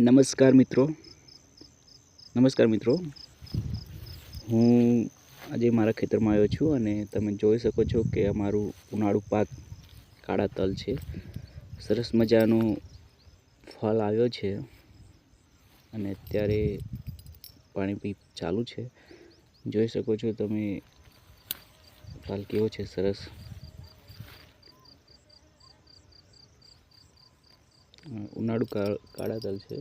નમસ્કાર મિત્રો. હું આજે મારા ખેતરમાં આવ્યો છું અને તમે જોઈ શકો છો કે અમારું ઉનાળુ પાક કાળા તલ છે. સરસ મજાનો ફળ આવ્યો છે અને અત્યારે પાણી ચાલુ છે. જોઈ શકો છો તમે ફળ કેવો છે, સરસ. ઉનાળુ કાળા તલ છે.